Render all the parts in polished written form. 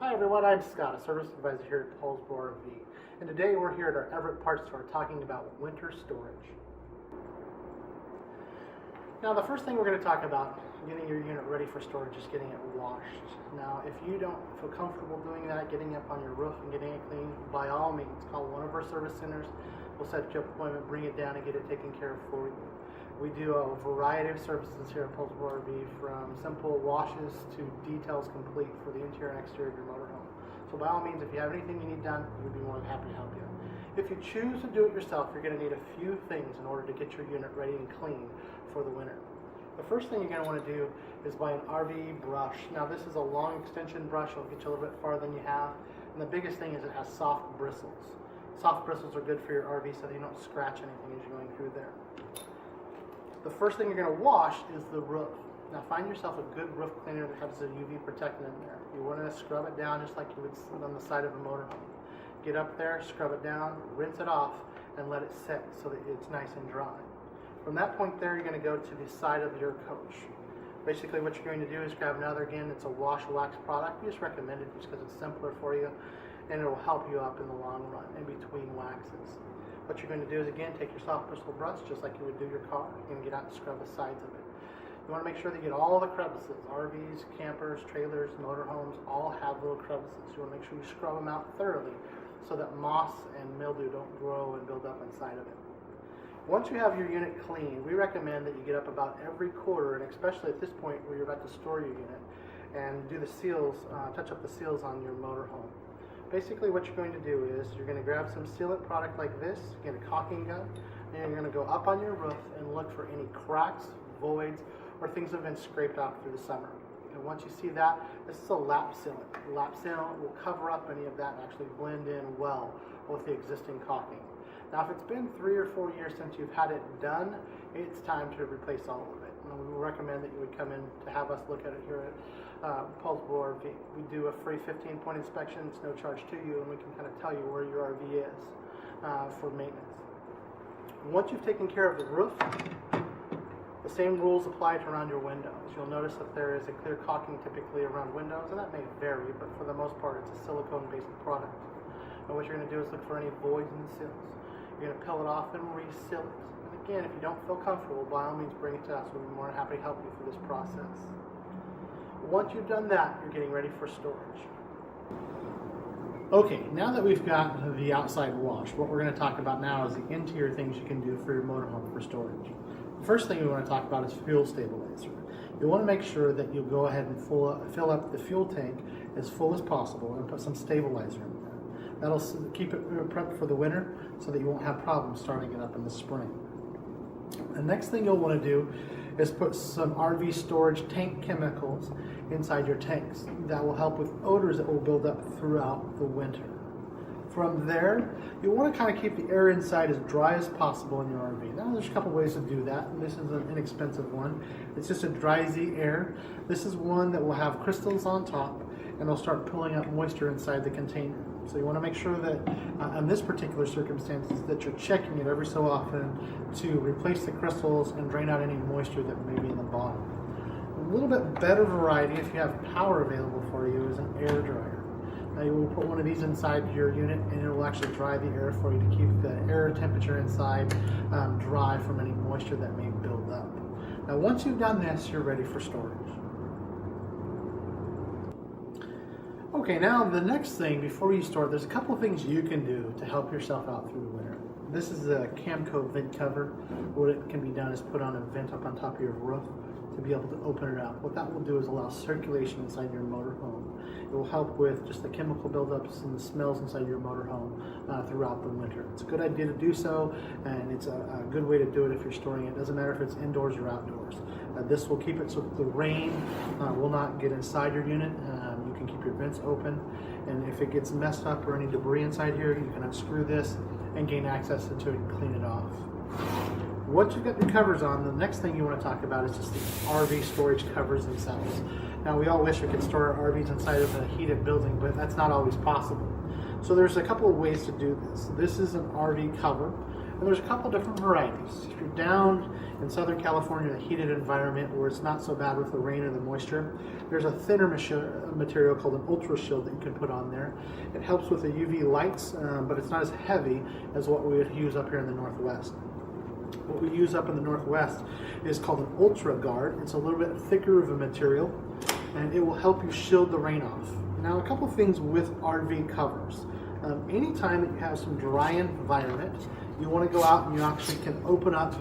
Hi everyone, I'm Scott, a service advisor here at Paulsboro RV, and today we're here at our Everett Parts Store talking about winter storage. Now the first thing we're going to talk about getting your unit ready for storage is getting it washed. Now if you don't feel comfortable doing that, getting up on your roof and getting it clean, by all means call one of our service centers. We'll set you up an appointment, bring it down and get it taken care of for you. We do a variety of services here at Paulsboro RV, from simple washes to details complete for the interior and exterior of your motorhome. So by all means, if you have anything you need done, we'd be more than happy to help you. If you choose to do it yourself, you're going to need a few things in order to get your unit ready and clean for the winter. The first thing you're going to want to do is buy an RV brush. Now this is a long extension brush. It'll get you a little bit farther than you have. And the biggest thing is it has soft bristles. Soft bristles are good for your RV so that you don't scratch anything as you're going through there. The first thing you're going to wash is the roof. Now find yourself a good roof cleaner that has a UV protectant in there. You want to scrub it down just like you would on the side of a motorhome. Get up there, scrub it down, rinse it off, and let it set so that it's nice and dry. From that point there, you're going to go to the side of your coach. Basically what you're going to do is grab another, again, it's a wash wax product. We just recommend it just because it's simpler for you, and it will help you up in the long run in between waxes. What you're going to do is, again, take your soft bristle brush just like you would do your car. You're going to get out and scrub the sides of it. You want to make sure that you get all the crevices. RVs, campers, trailers, motorhomes all have little crevices. You want to make sure you scrub them out thoroughly so that moss and mildew don't grow and build up inside of it. Once you have your unit clean, we recommend that you get up about every quarter, and especially at this point where you're about to store your unit, and do the seals, touch up the seals on your motorhome. Basically what you're going to do is you're going to grab some sealant product like this, get a caulking gun, and you're going to go up on your roof and look for any cracks, voids, or things that have been scraped off through the summer. And once you see that, this is a lap sealant. The lap sealant will cover up any of that and actually blend in well with the existing caulking. Now if it's been 3 or 4 years since you've had it done, it's time to replace all of it. And we recommend that you would come in to have us look at it here at Paulsboro RV. We do a free 15-point inspection. It's no charge to you, and we can kind of tell you where your RV is for maintenance. Once you've taken care of the roof, the same rules apply to around your windows. You'll notice that there is a clear caulking typically around windows, and that may vary, but for the most part it's a silicone-based product. And what you're going to do is look for any voids in the seals. You're going to peel it off and reseal it. And again, if you don't feel comfortable, by all means bring it to us. We'll be more than happy to help you through this process. Once you've done that, you're getting ready for storage. Okay, now that we've got the outside wash, what we're going to talk about now is the interior things you can do for your motorhome for storage. The first thing we want to talk about is fuel stabilizer. You want to make sure that you go ahead and fill up the fuel tank as full as possible and put some stabilizer in there. That'll keep it prepped for the winter so that you won't have problems starting it up in the spring. The next thing you'll want to do is put some RV storage tank chemicals inside your tanks. That will help with odors that will build up throughout the winter. From there, you want to kind of keep the air inside as dry as possible in your RV. Now there's a couple ways to do that, and this is an inexpensive one. It's just a dry Z air. This is one that will have crystals on top, and it'll start pulling up moisture inside the container. So you want to make sure that in this particular circumstances that you're checking it every so often to replace the crystals and drain out any moisture that may be in the bottom. A little bit better variety, if you have power available for you, is an air dryer. Now you will put one of these inside your unit and it will actually dry the air for you to keep the air temperature inside dry from any moisture that may build up. Now once you've done this, you're ready for storage. Okay, now the next thing before you store, there's a couple of things you can do to help yourself out through the winter. This is a Camco vent cover. What it can be done is put on a vent up on top of your roof to be able to open it up. What that will do is allow circulation inside your motorhome. It will help with just the chemical buildups and the smells inside your motorhome throughout the winter. It's a good idea to do so, and it's a good way to do it if you're storing it. It doesn't matter if it's indoors or outdoors. This will keep it so that the rain will not get inside your unit. You can keep your vents open, and if it gets messed up or any debris inside here, you can unscrew this and gain access to it and clean it off. Once you've got your covers on, the next thing you want to talk about is just the RV storage covers themselves. Now we all wish we could store our RVs inside of a heated building, but that's not always possible. So there's a couple of ways to do this. This is an RV cover. And there's a couple different varieties. If you're down in Southern California in a heated environment where it's not so bad with the rain or the moisture, there's a thinner material called an Ultra Shield that you can put on there. It helps with the UV lights, but it's not as heavy as what we would use up here in the Northwest. What we use up in the Northwest is called an Ultra Guard. It's a little bit thicker of a material, and it will help you shield the rain off. Now, a couple things with RV covers. Anytime that you have some dry environment, you want to go out and you actually can open up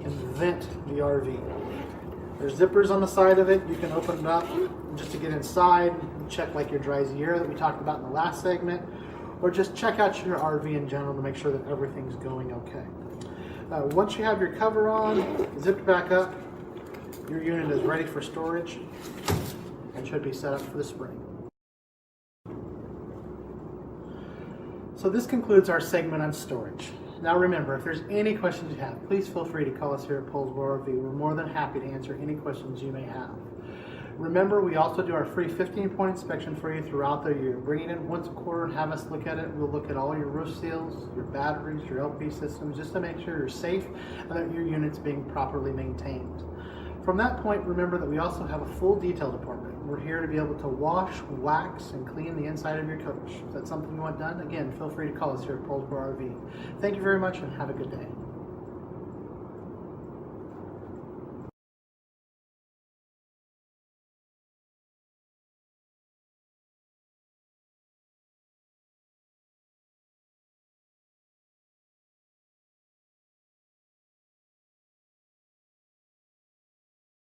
and vent the RV. There's zippers on the side of it. You can open it up just to get inside and check like your dry air that we talked about in the last segment, or just check out your RV in general to make sure that everything's going okay. Once you have your cover on, zipped back up, your unit is ready for storage and should be set up for the spring. So this concludes our segment on storage. Now remember, if there's any questions you have, please feel free to call us here at Poulsbo RV. We're more than happy to answer any questions you may have. Remember, we also do our free 15-point inspection for you throughout the year. Bring it in once a quarter and have us look at it. We'll look at all your roof seals, your batteries, your LP systems, just to make sure you're safe and that your unit's being properly maintained. From that point, remember that we also have a full detail department. We're here to be able to wash, wax, and clean the inside of your coach. If that's something you want done, again, feel free to call us here at Poulsbo RV. Thank you very much and have a good day.